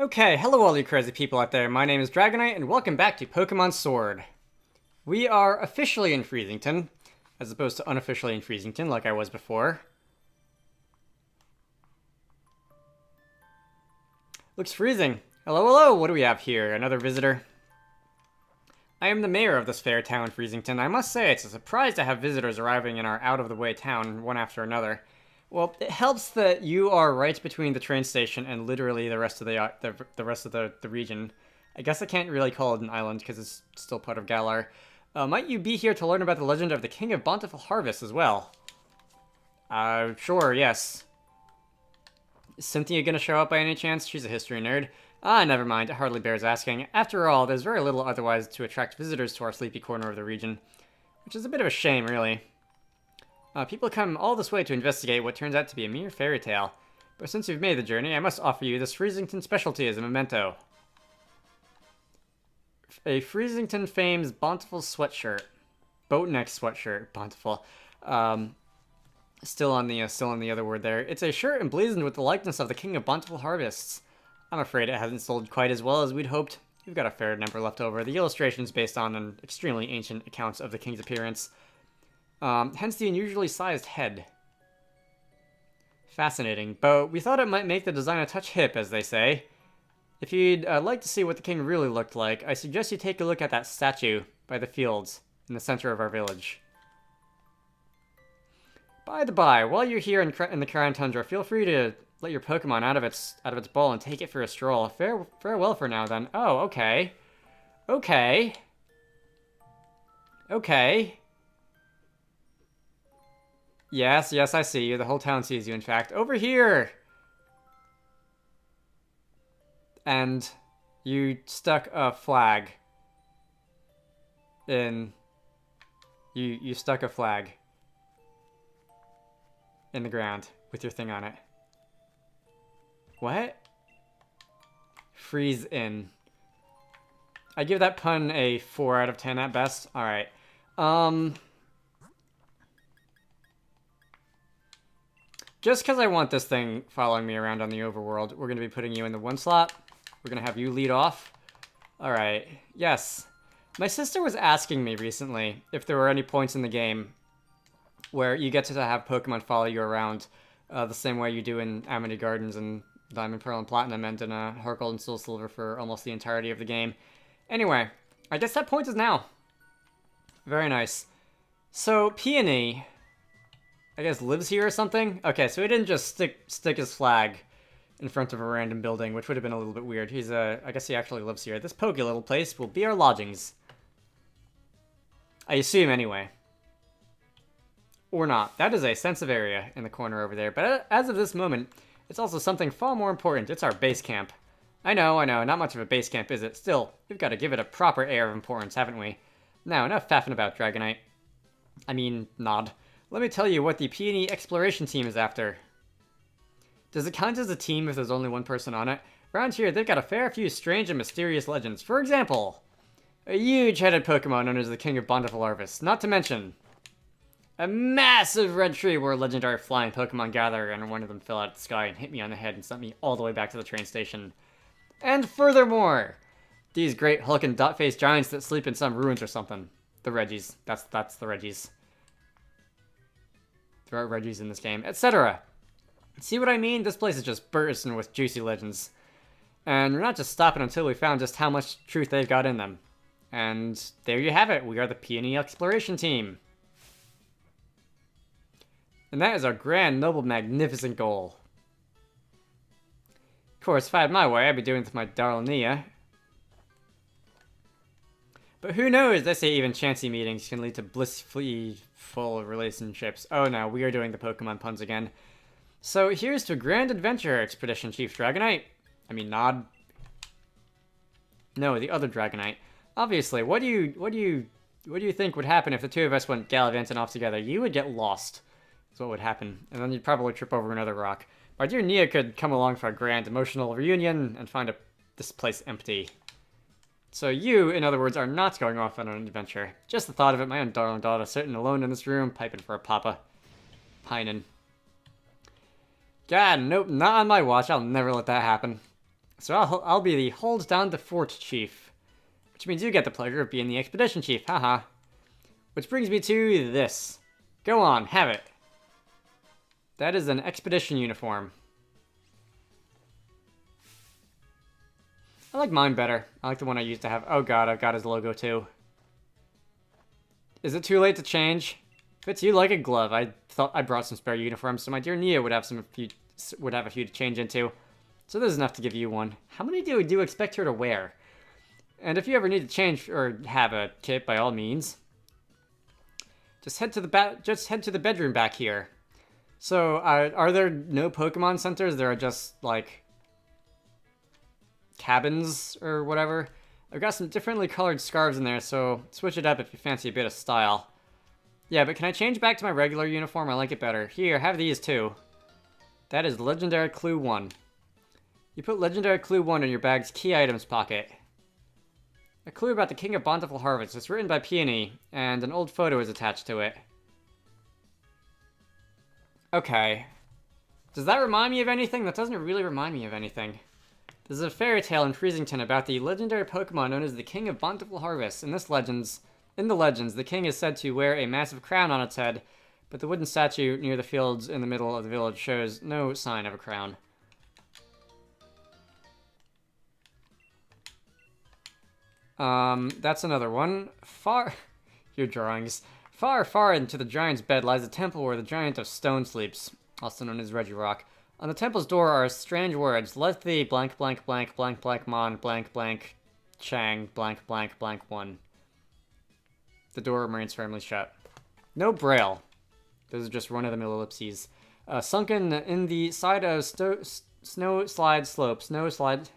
Okay, hello all you crazy people out there. My name is Dragonite, and welcome back to Pokemon Sword. We are officially in Freezington, as opposed to unofficially in Freezington, like I was before. Looks freezing. Hello, hello, what do we have here? Another visitor? I am the mayor of this fair town, Freezington. I must say, it's a surprise to have visitors arriving in our out-of-the-way town, one after another. Well, it helps that you are right between the train station and literally the rest of the region. I guess I can't really call it an island because it's still part of Galar. Might you be here to learn about the legend of the King of Bountiful Harvest as well? Sure, yes. Is Cynthia gonna show up by any chance? She's a history nerd. Ah, never mind. It hardly bears asking. After all, there's very little otherwise to attract visitors to our sleepy corner of the region. Which is a bit of a shame, really. People come all this way to investigate what turns out to be a mere fairy tale. But since you've made the journey, I must offer you this Freezington specialty as a memento. A Freezington Fame's Bountiful sweatshirt. Boatneck sweatshirt. Bountiful. Still on the other word there. It's a shirt emblazoned with the likeness of the King of Bountiful Harvests. I'm afraid it hasn't sold quite as well as we'd hoped. We've got a fair number left over. The illustration's based on an extremely ancient account of the king's appearance. Hence the unusually sized head. Fascinating, but we thought it might make the design a touch hip, as they say. If you'd like to see what the king really looked like, I suggest you take a look at that statue by the fields in the center of our village. By the by, while you're here in the Crown Tundra, feel free to let your Pokemon out of its bowl and take it for a stroll. Farewell for now, then. Oh, okay. Okay. Okay. Yes, I see you. The whole town sees you, in fact. Over here! And you stuck a flag in... You stuck a flag in the ground with your thing on it. What? Freeze in. I give that pun a 4 out of 10 at best. Alright. Just because I want this thing following me around on the overworld, we're going to be putting you in the 1 slot. We're going to have you lead off. Alright, yes. My sister was asking me recently if there were any points in the game where you get to have Pokemon follow you around the same way you do in Amity Gardens and Diamond, Pearl, and Platinum, and in Heart Gold and Soul Silver for almost the entirety of the game. Anyway, I guess that point is now. Very nice. So, Peony, I guess, lives here or something? Okay, so he didn't just stick his flag in front of a random building, which would have been a little bit weird. He's, I guess he actually lives here. This pokey little place will be our lodgings. I assume, anyway. Or not. That is a sensitive area in the corner over there. But as of this moment, it's also something far more important. It's our base camp. I know, not much of a base camp, is it? Still, we've got to give it a proper air of importance, haven't we? Now, enough faffing about, Dragonite. I mean, nod. Let me tell you what the Peony exploration team is after. Does it count as a team if there's only one person on it? Around here, they've got a fair few strange and mysterious legends. For example, a huge-headed Pokemon known as the King of Bountiful Harvest. Not to mention, a massive red tree where a legendary flying Pokemon gather, and one of them fell out of the sky and hit me on the head and sent me all the way back to the train station. And furthermore, these great hulking dot-faced giants that sleep in some ruins or something. The Reggies. That's the Reggies. There are Reggies in this game, etc. See what I mean? This place is just bursting with juicy legends. And we're not just stopping until we found just how much truth they've got in them. And there you have it. We are the Peony Exploration Team. And that is our grand, noble, magnificent goal. Of course, if I had my way, I'd be doing it with my darling Nia. But who knows? They say even chancy meetings can lead to blissfully full relationships. Oh no, we are doing the Pokemon puns again. So here's to a grand adventure, Expedition Chief Dragonite. I mean, Nod. No, the other Dragonite. Obviously, what do you think would happen if the two of us went gallivanting off together? You would get lost. That's what would happen, and then you'd probably trip over another rock. My dear Nia could come along for a grand emotional reunion and find this place empty. So you, in other words, are not going off on an adventure. Just the thought of it, my own darling daughter sitting alone in this room, piping for a papa. Pining. God, nope, not on my watch. I'll never let that happen. So I'll be the Hold Down the Fort Chief, which means you get the pleasure of being the Expedition Chief, haha. Which brings me to this. Go on, have it. That is an Expedition uniform. I like mine better. I like the one I used to have. Oh god, I've got his logo too. Is it too late to change? Fits you like a glove. I thought I brought some spare uniforms, so my dear Nia would have a few to change into. So this is enough to give you one. How many do you expect her to wear? And if you ever need to change or have a kit, by all means, just head to the bedroom back here. So, are there no Pokemon centers? There are just like cabins or whatever. I've got some differently colored scarves in there, so switch it up if you fancy a bit of style. Yeah, but can I change back to my regular uniform? I like it better. Here, have these too. That is Legendary Clue 1. You put Legendary Clue 1 in your bag's key items pocket. A clue about the King of Bountiful Harvest. It's written by Peony, and an old photo is attached to it. Okay. Does that remind me of anything? That doesn't really remind me of anything. There's a fairy tale in Freezington about the legendary Pokemon known as the King of Bountiful Harvest. In the legends, the king is said to wear a massive crown on its head, but the wooden statue near the fields in the middle of the village shows no sign of a crown. That's another one. Your drawings. Far, far into the giant's bed lies a temple where the giant of stone sleeps, also known as Reggie Rock. On the temple's door are strange words. Let the blank blank blank blank blank mon blank blank chang blank blank blank one. The door remains firmly shut. No braille. Those are just run-of-the-mill ellipses. Sunken in the side of snow slide slope. Snow slide,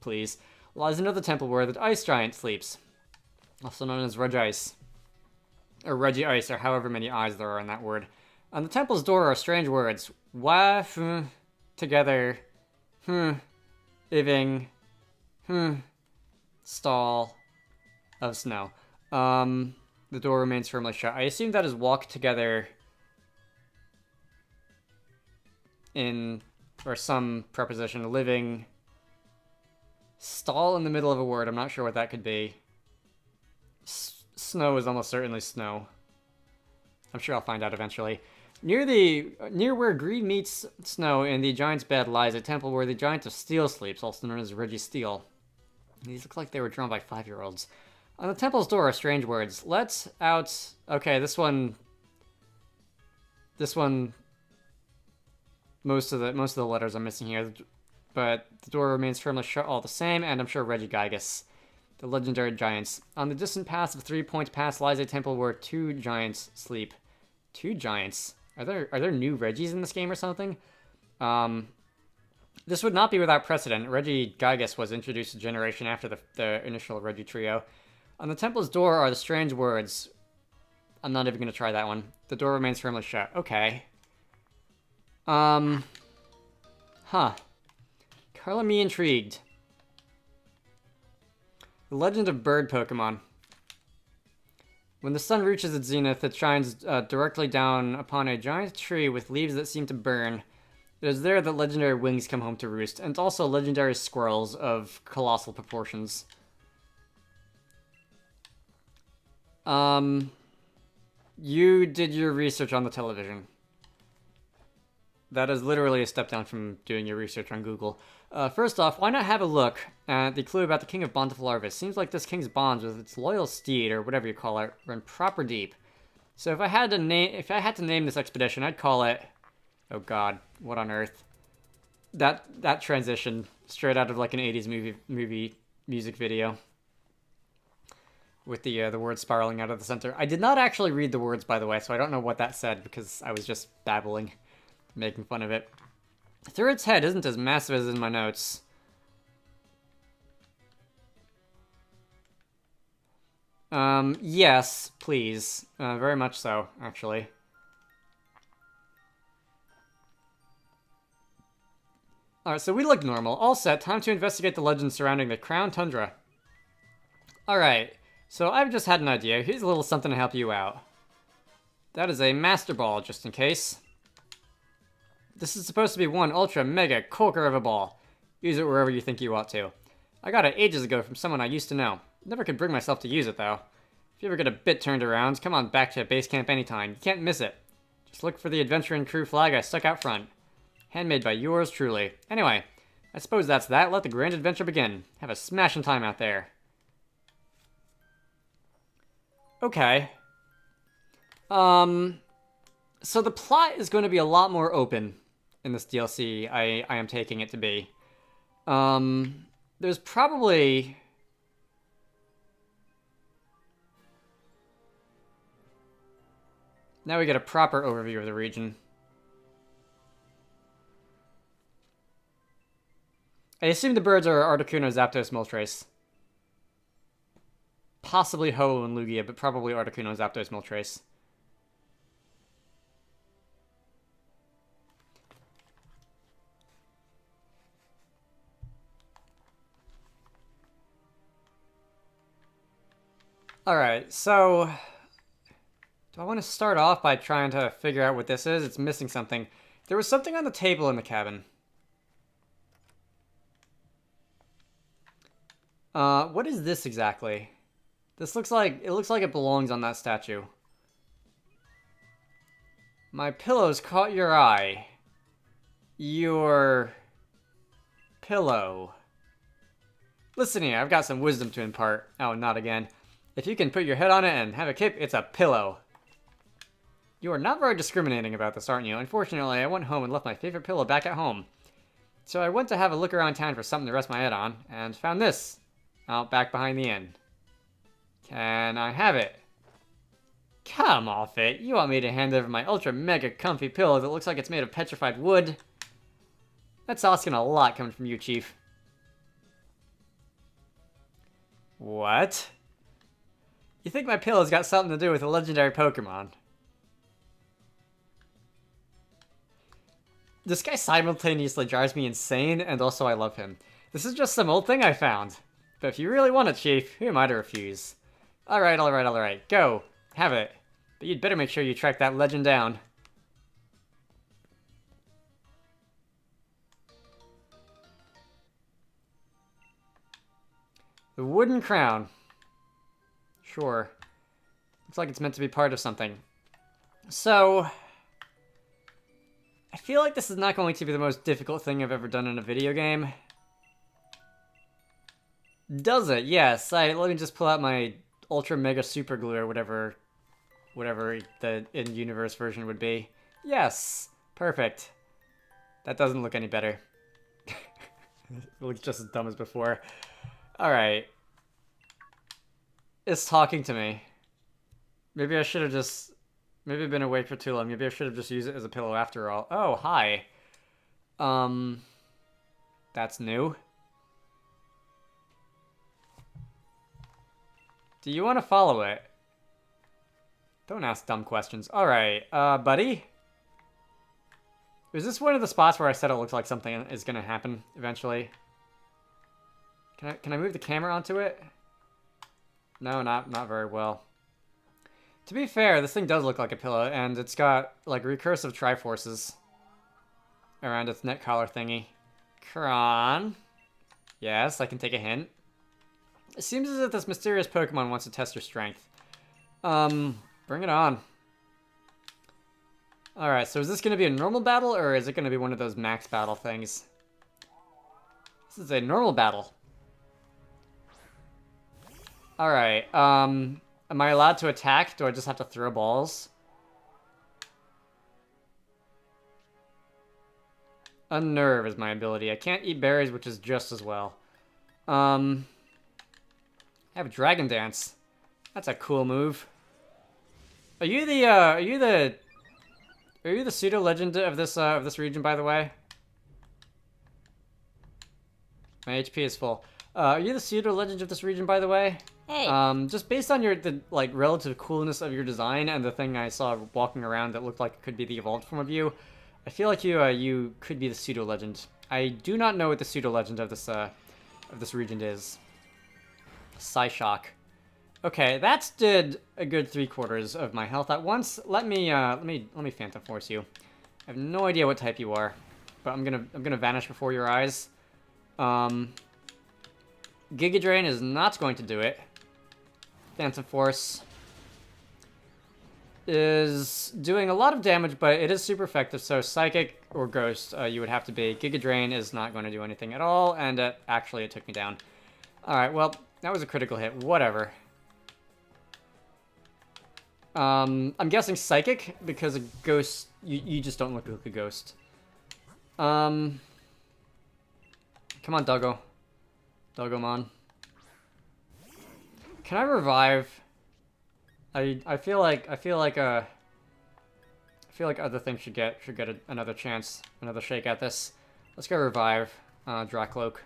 please. Lies another temple where the ice giant sleeps, also known as Regice. Or Regice, or however many eyes there are in that word. On the temple's door are strange words. Wa, together, iving, stall of snow. The door remains firmly shut. I assume that is walk together in, or some preposition, living, stall in the middle of a word. I'm not sure what that could be. Snow is almost certainly snow. I'm sure I'll find out eventually. Near where green meets snow in the giant's bed lies a temple where the giant of steel sleeps, also known as Reggie Steel. These look like they were drawn by 5-year-olds. On the temple's door are strange words. Let out... Okay, this one... Most of the letters I'm missing here. But the door remains firmly shut all the same, and I'm sure Regigigas, the legendary giants. On the distant pass of 3 Point Pass lies a temple where 2 giants sleep. 2 giants? Are there new Reggies in this game or something? This would not be without precedent. Regigigas was introduced a generation after the initial Reggie trio. On the temple's door are the strange words. I'm not even going to try that one. The door remains firmly shut. Okay. Huh. Color me intrigued. The legend of bird Pokemon. When the sun reaches its zenith, it shines directly down upon a giant tree with leaves that seem to burn. It is there that legendary wings come home to roost, and also legendary squirrels of colossal proportions. You did your research on the television. That is literally a step down from doing your research on Google. First off, why not have a look at the clue about the King of Bountiful Harvest? Seems like this king's bonds with its loyal steed, or whatever you call it, run proper deep. So if I had to name this expedition, I'd call it... Oh god, what on earth? That transition straight out of like an 80s movie music video. With the words spiraling out of the center. I did not actually read the words, by the way, so I don't know what that said, because I was just babbling, making fun of it. Through its head isn't as massive as in my notes. Yes, please. Very much so, actually. Alright, so we look normal. All set. Time to investigate the legends surrounding the Crown Tundra. Alright, so I've just had an idea. Here's a little something to help you out. That is a Master Ball, just in case. This is supposed to be one ultra mega corker of a ball. Use it wherever you think you ought to. I got it ages ago from someone I used to know. Never could bring myself to use it, though. If you ever get a bit turned around, come on back to base camp anytime. You can't miss it. Just look for the adventuring crew flag I stuck out front. Handmade by yours truly. Anyway, I suppose that's that. Let the grand adventure begin. Have a smashing time out there. Okay. So the plot is going to be a lot more open in this DLC, I am taking it to be. There's probably... Now we get a proper overview of the region. I assume the birds are Articuno, Zapdos, Moltres. Possibly Ho and Lugia, but probably Articuno, Zapdos, Moltres. Alright, so... Do I want to start off by trying to figure out what this is? It's missing something. There was something on the table in the cabin. What is this exactly? This looks like it belongs on that statue. My pillows caught your eye. Your pillow. Listen here, I've got some wisdom to impart. Oh, not again. If you can put your head on it and have a cape, it's a pillow. You are not very discriminating about this, aren't you? Unfortunately, I went home and left my favorite pillow back at home. So I went to have a look around town for something to rest my head on, and found this, out back behind the inn. Can I have it? Come off it. You want me to hand over my ultra mega comfy pillow that looks like it's made of petrified wood? That's asking a lot coming from you, Chief. What? You think my pillow's got something to do with a legendary Pokemon? This guy simultaneously drives me insane, and also I love him. This is just some old thing I found. But if you really want it, Chief, who am I to refuse? Alright, go. Have it. But you'd better make sure you track that legend down. The wooden crown. Sure. Looks like it's meant to be part of something. So... I feel like this is not going to be the most difficult thing I've ever done in a video game. Does it? Yes. Let me just pull out my Ultra Mega Super Glue or whatever the in-universe version would be. Yes. Perfect. That doesn't look any better. It looks just as dumb as before. Alright. It's talking to me. Maybe I should have just... Maybe I've been awake for too long. Maybe I should have just used it as a pillow after all. Oh, hi. That's new. Do you want to follow it? Don't ask dumb questions. Alright, buddy? Is this one of the spots where I said it looks like something is going to happen eventually? Can I move the camera onto it? No, not very well. To be fair, this thing does look like a pillow, and it's got, like, recursive Triforces around its neck collar thingy. Kron. Yes, I can take a hint. It seems as if this mysterious Pokemon wants to test your strength. Bring it on. Alright, so is this going to be a normal battle, or is it going to be one of those max battle things? This is a normal battle. Alright, am I allowed to attack? Do I just have to throw balls? Unnerve is my ability. I can't eat berries, which is just as well. I have Dragon Dance. That's a cool move. Are you the pseudo legend of this region, by the way? My HP is full. Are you the pseudo legend of this region, by the way? Hey. Just based on the relative coolness of your design and the thing I saw walking around that looked like it could be the evolved form of you, I feel like you could be the pseudo legend. I do not know what the pseudo legend of this region is. Psyshock. Okay, that's did a good 3/4 of my health at once. Let me Phantom Force you. I have no idea what type you are, but I'm gonna vanish before your eyes. Giga Drain is not going to do it. Phantom Force is doing a lot of damage, but it is super effective, so Psychic or Ghost you would have to be. Giga Drain is not going to do anything at all, and actually it took me down. Alright, well, that was a critical hit. Whatever. I'm guessing Psychic, because a Ghost, you just don't look like a Ghost. Come on, Doggo. Doggomon. Can I revive? I feel like other things should get another chance, another shake at this. Let's go revive Dracloak.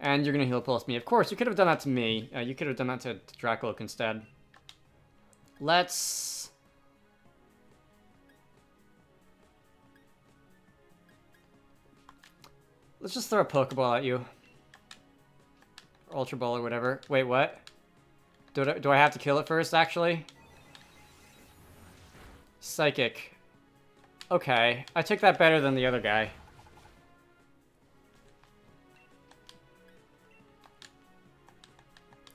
And you're gonna heal plus me. Of course, you could have done that to me. You could have done that to Dracloak instead. Let's just throw a Pokeball at you. Ultra Ball or whatever. Wait, what? Do I have to kill it first, actually? Psychic. Okay. I took that better than the other guy.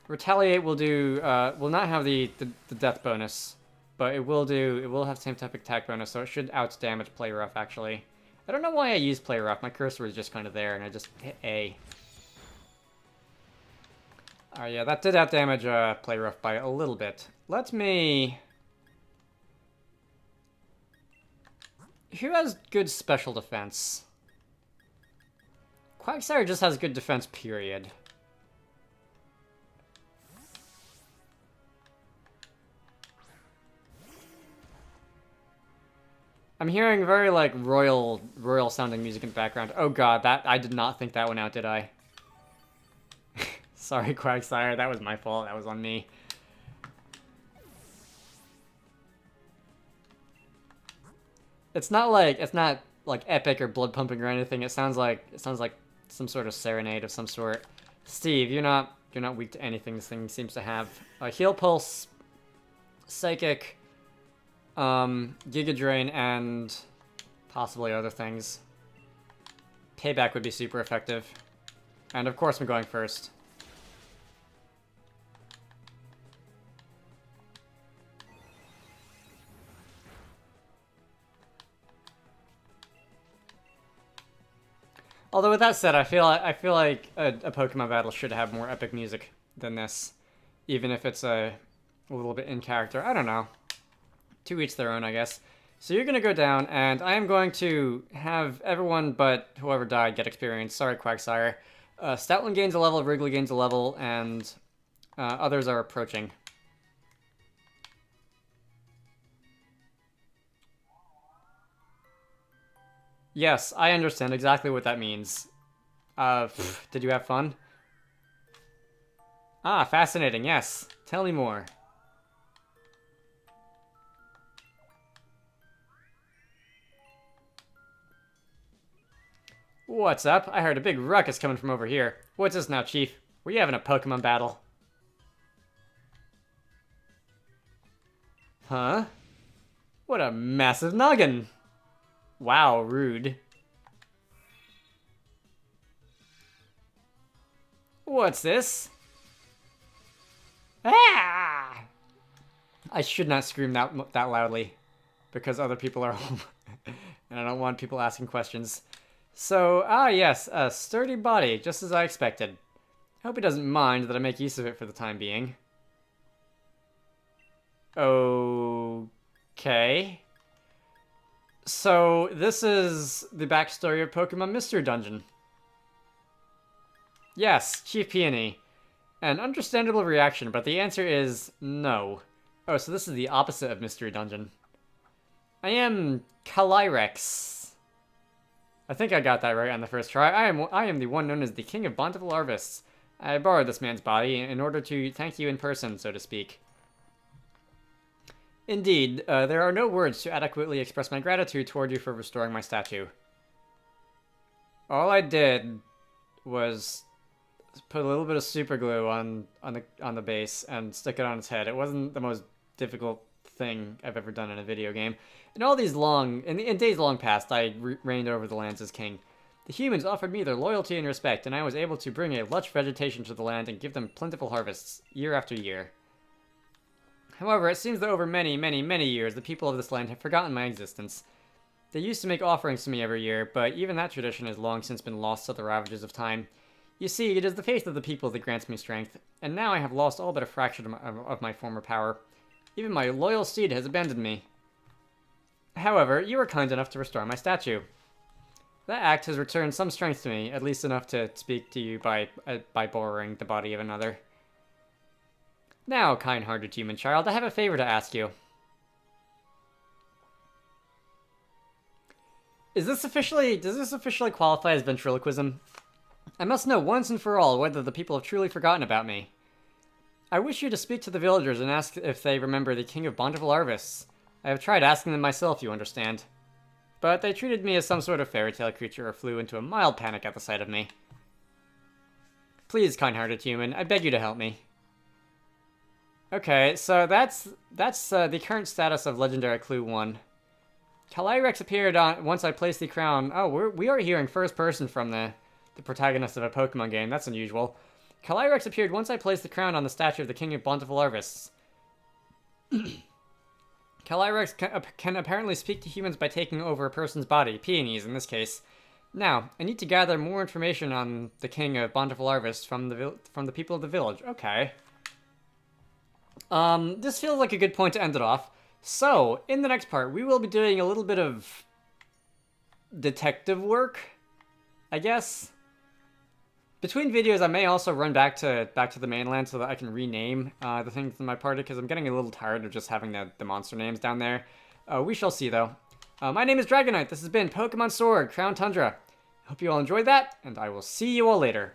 Retaliate will do, will not have the death bonus, but it will have same type of attack bonus, so it should out-damage Play Rough, actually. I don't know why I used Play Rough. My cursor was just kind of there, and I just hit A. Oh yeah, that did out-damage Play Rough by a little bit. Let me... Who has good special defense? Quagsire just has good defense, period. I'm hearing very, like, royal sounding music in the background. Oh god, I did not think that one out, did I? Sorry, Quagsire, that was my fault. That was on me. It's not like epic or blood pumping or anything. It sounds like some sort of serenade of some sort. Steve, you're not weak to anything this thing seems to have. Heal Pulse, Psychic, Giga Drain, and possibly other things. Payback would be super effective. And of course I'm going first. Although with that said, I feel like a Pokemon battle should have more epic music than this, even if it's a little bit in character. I don't know. To each their own, I guess. So you're gonna go down, and I am going to have everyone but whoever died get experience. Sorry, Quagsire. Stoutland gains a level, Wrigley gains a level, and others are approaching. Yes, I understand exactly what that means. Did you have fun? Ah, fascinating, yes. Tell me more. What's up? I heard a big ruckus coming from over here. What's this now, Chief? Were you having a Pokemon battle? Huh? What a massive noggin! Wow, rude. What's this? Ah! I should not scream that loudly, because other people are home, and I don't want people asking questions. So, yes, a sturdy body, just as I expected. Hope he doesn't mind that I make use of it for the time being. Okay. So, this is the backstory of Pokemon Mystery Dungeon. Yes, Chief Peony. An understandable reaction, but the answer is no. Oh, so this is the opposite of Mystery Dungeon. I am Calyrex. I think I got that right on the first try. I am the one known as the King of Bountiful Harvests. I borrowed this man's body in order to thank you in person, so to speak. Indeed, there are no words to adequately express my gratitude toward you for restoring my statue. All I did was put a little bit of super glue on the base and stick it on its head. It wasn't the most difficult thing I've ever done in a video game. In days long past, I reigned over the lands as king. The humans offered me their loyalty and respect, and I was able to bring a lush vegetation to the land and give them plentiful harvests, year after year. However, it seems that over many, many, many years, the people of this land have forgotten my existence. They used to make offerings to me every year, but even that tradition has long since been lost to the ravages of time. You see, it is the faith of the people that grants me strength, and now I have lost all but a fraction of my former power. Even my loyal steed has abandoned me. However, you were kind enough to restore my statue. That act has returned some strength to me, at least enough to speak to you by borrowing the body of another. Now, kind-hearted human child, I have a favor to ask you. Does this officially qualify as ventriloquism? I must know once and for all whether the people have truly forgotten about me. I wish you to speak to the villagers and ask if they remember the King of Bountiful Harvests. I have tried asking them myself, you understand. But they treated me as some sort of fairy tale creature or flew into a mild panic at the sight of me. Please, kind-hearted human, I beg you to help me. Okay, so that's the current status of Legendary Clue 1. Calyrex appeared once I placed the crown. Oh, we are hearing first person from the protagonist of a Pokemon game. That's unusual. Calyrex appeared once I placed the crown on the statue of the King of Bountiful Harvests. Calyrex can apparently speak to humans by taking over a person's body, Peonies in this case. Now, I need to gather more information on the King of Bountiful Harvests from the people of the village. Okay. This feels like a good point to end it off. So, in the next part, we will be doing a little bit of detective work, I guess. Between videos, I may also run back to the mainland so that I can rename the things in my party, because I'm getting a little tired of just having the monster names down there. We shall see, though. My name is Dragonite. This has been Pokemon Sword, Crown Tundra. Hope you all enjoyed that, and I will see you all later.